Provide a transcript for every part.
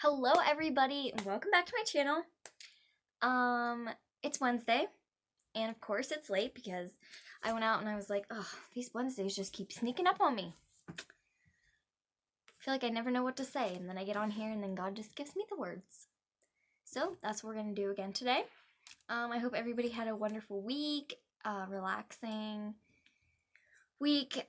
Hello everybody, welcome back to my channel. It's Wednesday, and of course it's late because I went out and I was like, oh, these Wednesdays just keep sneaking up on me. I feel like I never know what to say, and then I get on here and then God just gives me the words. So that's what we're gonna do again today. I hope everybody had a wonderful week, relaxing week.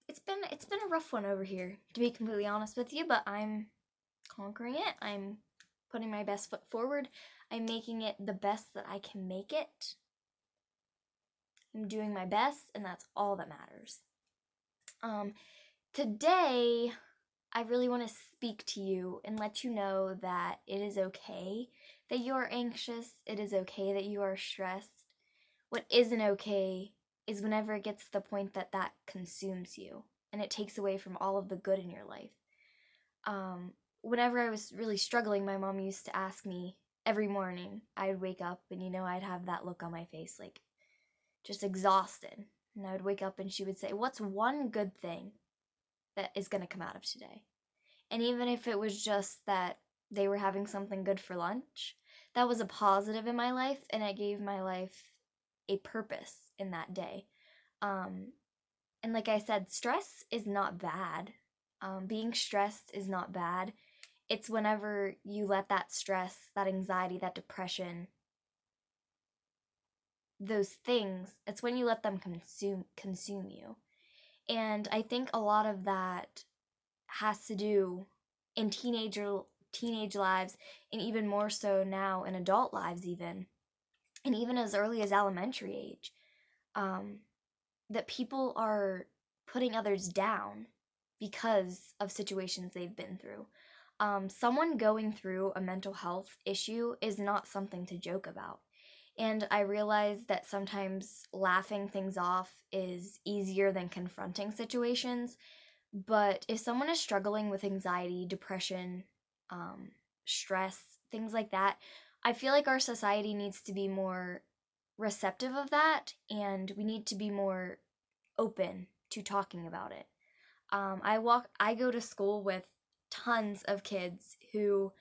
It's been a rough one over here, to be completely honest with you, but I'm conquering it. I'm putting my best foot forward. I'm making it the best that I can make it. I'm doing my best, and that's all that matters. Today, I really want to speak to you and let you know that it is okay that you are anxious. It is okay that you are stressed. What isn't okay is whenever it gets to the point that that consumes you and it takes away from all of the good in your life. Whenever I was really struggling, my mom used to ask me every morning. I'd wake up and, I'd have that look on my face, like just exhausted. And I would wake up and she would say, what's one good thing that is going to come out of today? And even if it was just that they were having something good for lunch, that was a positive in my life, and it gave my life a purpose in that day. And like I said, stress is not bad. Being stressed is not bad. It's whenever you let that stress, that anxiety, that depression, those things, it's when you let them consume you. And I think a lot of that has to do in teenage lives, and even more so now in adult lives, even, and even as early as elementary age, that people are putting others down because of situations they've been through. Someone going through a mental health issue is not something to joke about. And I realize that sometimes laughing things off is easier than confronting situations. But if someone is struggling with anxiety, depression, stress, things like that, I feel like our society needs to be more receptive of that, and we need to be more open to talking about it. I go to school with tons of kids who,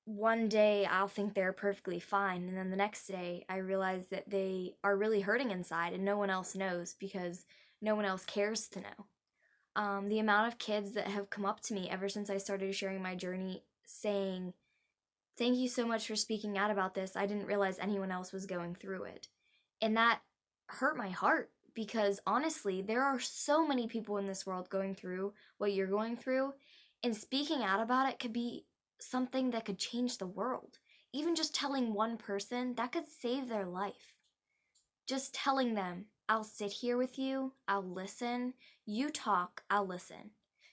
one day I'll think they're perfectly fine, and then the next day I realize that they are really hurting inside, and no one else knows because no one else cares to know. The amount of kids that have come up to me ever since I started sharing my journey saying, thank you so much for speaking out about this. I didn't realize anyone else was going through it. And that hurt my heart because honestly, there are so many people in this world going through what you're going through. And speaking out about it could be something that could change the world. Even just telling one person, that could save their life. Just telling them, I'll sit here with you, I'll listen, you talk, I'll listen.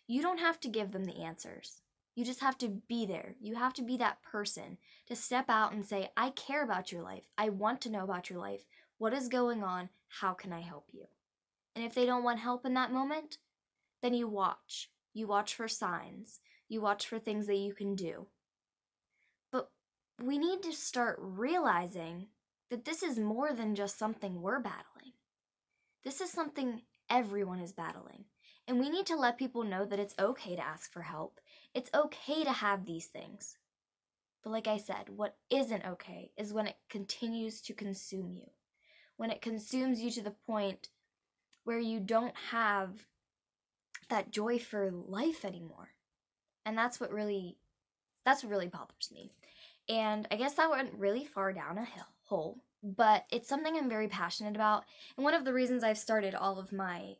You don't have to give them the answers. You just have to be there. You have to be that person to step out and say, I care about your life. I want to know about your life. What is going on? How can I help you? And if they don't want help in that moment, then you watch. You watch for signs. You watch for things that you can do. But we need to start realizing that this is more than just something we're battling. This is something everyone is battling. And we need to let people know that it's okay to ask for help. It's okay to have these things. But like I said, what isn't okay is when it continues to consume you. When it consumes you to the point where you don't have that joy for life anymore. And that's what really bothers me. And I guess that went really far down a hole, but it's something I'm very passionate about. And one of the reasons I've started all of my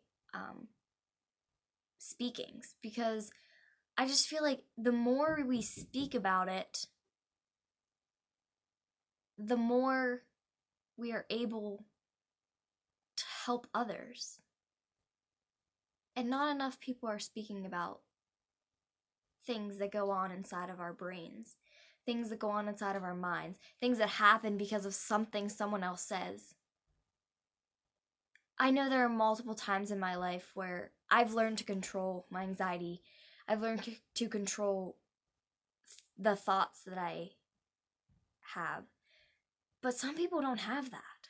speakings, because I just feel like the more we speak about it, the more we are able to help others. And not enough people are speaking about things that go on inside of our brains, things that go on inside of our minds, things that happen because of something someone else says. I know there are multiple times in my life where I've learned to control my anxiety. I've learned to control the thoughts that I have. But some people don't have that.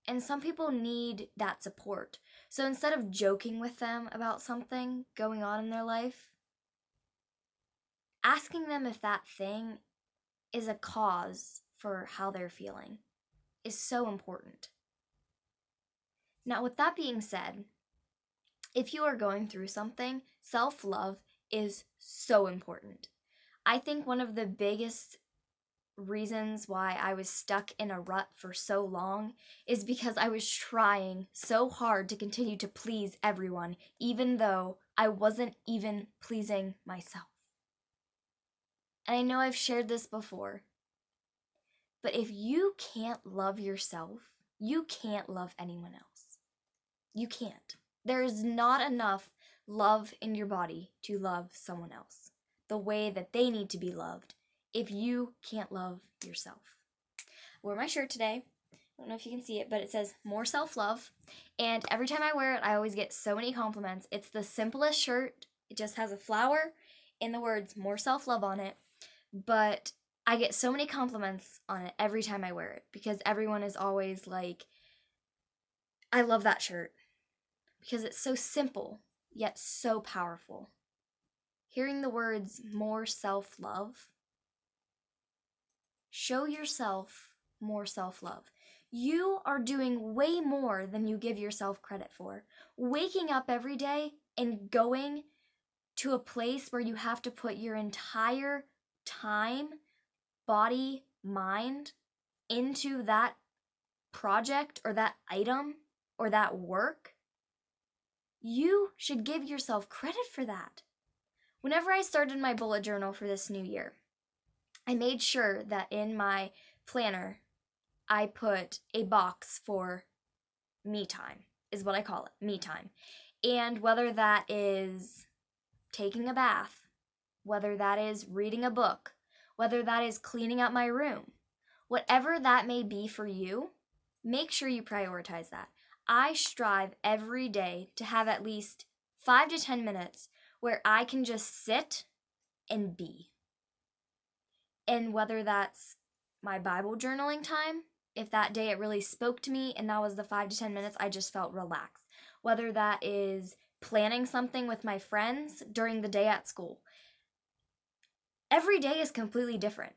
And some people need that support. So instead of joking with them about something going on in their life, asking them if that thing is a cause for how they're feeling is so important. Now, with that being said, if you are going through something, self-love is so important. I think one of the biggest reasons why I was stuck in a rut for so long is because I was trying so hard to continue to please everyone, even though I wasn't even pleasing myself. And I know I've shared this before, but if you can't love yourself, you can't love anyone else. You can't. There is not enough love in your body to love someone else the way that they need to be loved if you can't love yourself. I wore my shirt today. I don't know if you can see it, but it says more self-love. And every time I wear it, I always get so many compliments. It's the simplest shirt. It just has a flower and the words more self-love on it. But I get so many compliments on it every time I wear it because everyone is always like, I love that shirt because it's so simple yet so powerful. Hearing the words more self-love, show yourself more self-love. You are doing way more than you give yourself credit for. Waking up every day and going to a place where you have to put your entire time, body, mind into that project or that item or that work, you should give yourself credit for that. Whenever I started my bullet journal for this new year, I made sure that in my planner, I put a box for me time, is what I call it, me time. And whether that is taking a bath, whether that is reading a book, whether that is cleaning up my room, whatever that may be for you, make sure you prioritize that. I strive every day to have at least 5 to 10 minutes where I can just sit and be. And whether that's my Bible journaling time, if that day it really spoke to me and that was the 5 to 10 minutes, I just felt relaxed. Whether that is planning something with my friends during the day at school. Every day is completely different.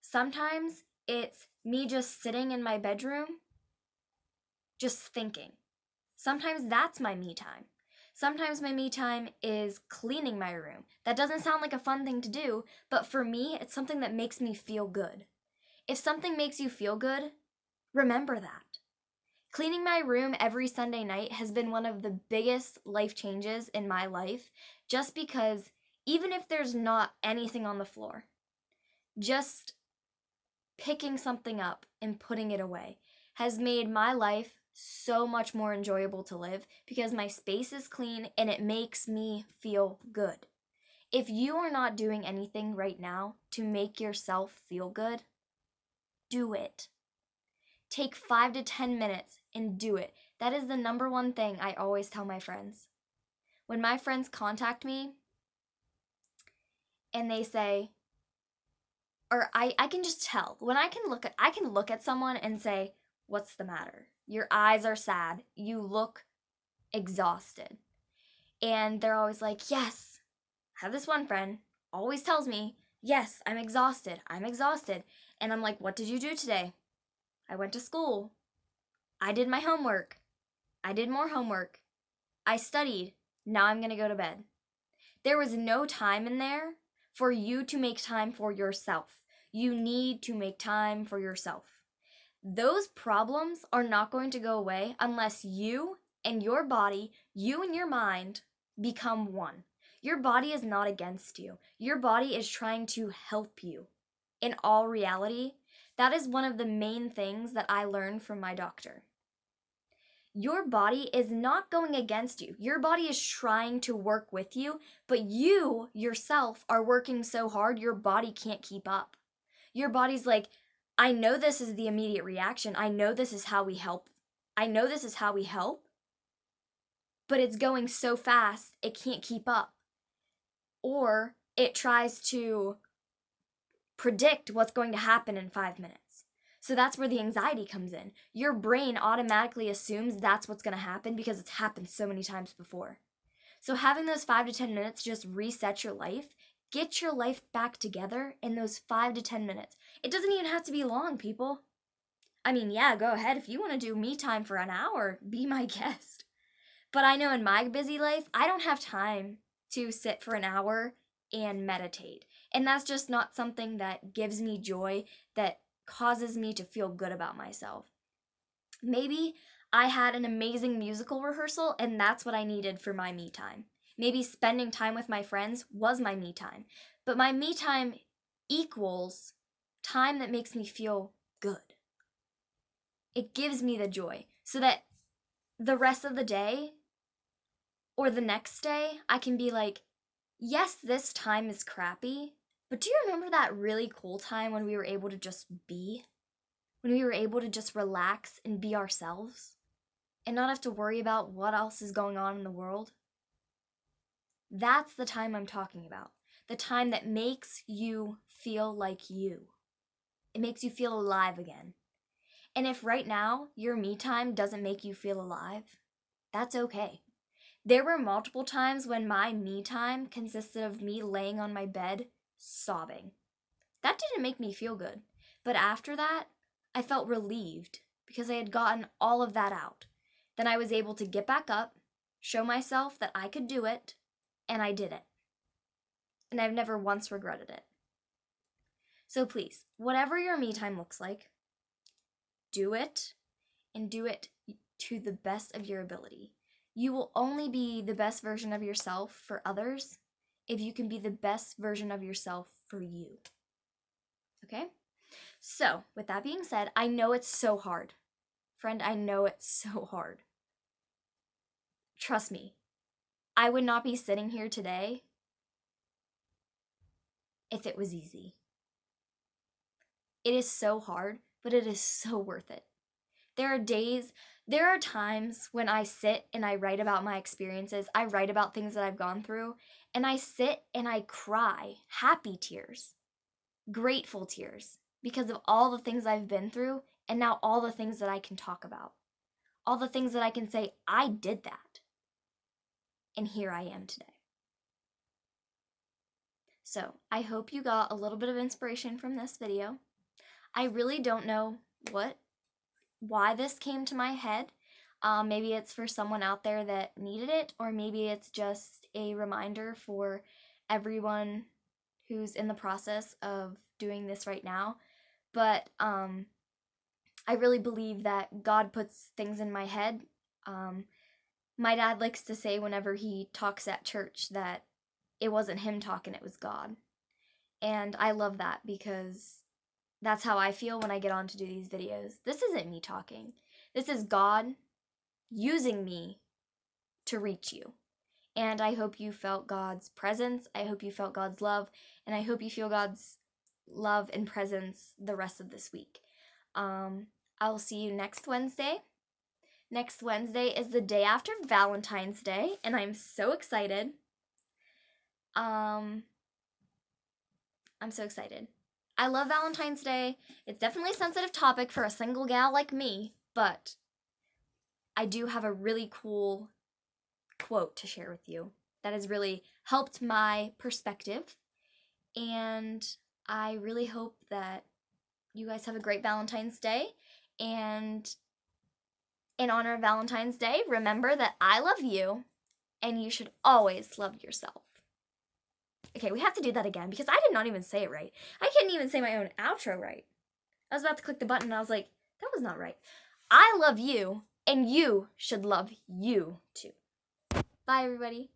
Sometimes it's me just sitting in my bedroom, just thinking. Sometimes that's my me time. Sometimes my me time is cleaning my room. That doesn't sound like a fun thing to do, but for me, it's something that makes me feel good. If something makes you feel good, remember that. Cleaning my room every Sunday night has been one of the biggest life changes in my life, just because even if there's not anything on the floor, just picking something up and putting it away has made my life so much more enjoyable to live because my space is clean and it makes me feel good. If you are not doing anything right now to make yourself feel good, do it. Take 5 to 10 minutes and do it. That is the number one thing I always tell my friends. When my friends contact me and they say, or I can just tell, when I can look at someone and say, what's the matter? Your eyes are sad. You look exhausted. And they're always like, yes. I have this one friend, always tells me, yes, I'm exhausted. I'm exhausted. And I'm like, what did you do today? I went to school. I did my homework. I did more homework. I studied. Now I'm going to go to bed. There was no time in there for you to make time for yourself. You need to make time for yourself. Those problems are not going to go away unless you and your body, you and your mind become one. Your body is not against you. Your body is trying to help you. In all reality, that is one of the main things that I learned from my doctor. Your body is not going against you. Your body is trying to work with you, but you yourself are working so hard your body can't keep up. Your body's like, I know this is the immediate reaction. I know this is how we help. But it's going so fast, it can't keep up. Or it tries to predict what's going to happen in 5 minutes. So that's where the anxiety comes in. Your brain automatically assumes that's what's going to happen because it's happened so many times before. So having those 5 to 10 minutes just reset your life, get your life back together in those 5 to 10 minutes. It doesn't even have to be long, people. I mean, yeah, go ahead. If you want to do me time for an hour, be my guest. But I know in my busy life, I don't have time to sit for an hour and meditate. And that's just not something that gives me joy, that causes me to feel good about myself. Maybe I had an amazing musical rehearsal and that's what I needed for my me time. Maybe spending time with my friends was my me time. But my me time equals time that makes me feel good. It gives me the joy so that the rest of the day or the next day, I can be like, yes, this time is crappy, but do you remember that really cool time when we were able to just be? When we were able to just relax and be ourselves and not have to worry about what else is going on in the world? That's the time I'm talking about. The time that makes you feel like you. It makes you feel alive again. And if right now your me time doesn't make you feel alive, that's okay. There were multiple times when my me time consisted of me laying on my bed sobbing. That didn't make me feel good. But after that, I felt relieved because I had gotten all of that out. Then I was able to get back up, show myself that I could do it, and I did it. And I've never once regretted it. So please, whatever your me time looks like, do it and do it to the best of your ability. You will only be the best version of yourself for others if you can be the best version of yourself for you. Okay? So, with that being said, I know it's so hard. Friend, I know it's so hard. Trust me, I would not be sitting here today if it was easy. It is so hard, but it is so worth it. There are times when I sit and I write about my experiences, I write about things that I've gone through, and I sit and I cry happy tears, grateful tears, because of all the things I've been through, and now all the things that I can talk about. All the things that I can say, I did that. And here I am today. So, I hope you got a little bit of inspiration from this video. I really don't know why this came to my head. Maybe it's for someone out there that needed it, or maybe it's just a reminder for everyone who's in the process of doing this right now. But I really believe that God puts things in my head. My dad likes to say whenever he talks at church that it wasn't him talking, it was God. And I love that because that's how I feel when I get on to do these videos. This isn't me talking. This is God using me to reach you. And I hope you felt God's presence. I hope you felt God's love. And I hope you feel God's love and presence the rest of this week. I'll see you next Wednesday. Next Wednesday is the day after Valentine's Day, and I'm so excited. I'm so excited. I love Valentine's Day. It's definitely a sensitive topic for a single gal like me, but I do have a really cool quote to share with you that has really helped my perspective, and I really hope that you guys have a great Valentine's Day. And in honor of Valentine's Day, remember that I love you, and you should always love yourself. Okay, we have to do that again because I did not even say it right. I couldn't even say my own outro right. I was about to click the button and I was like, that was not right. I love you, and you should love you too. Bye, everybody.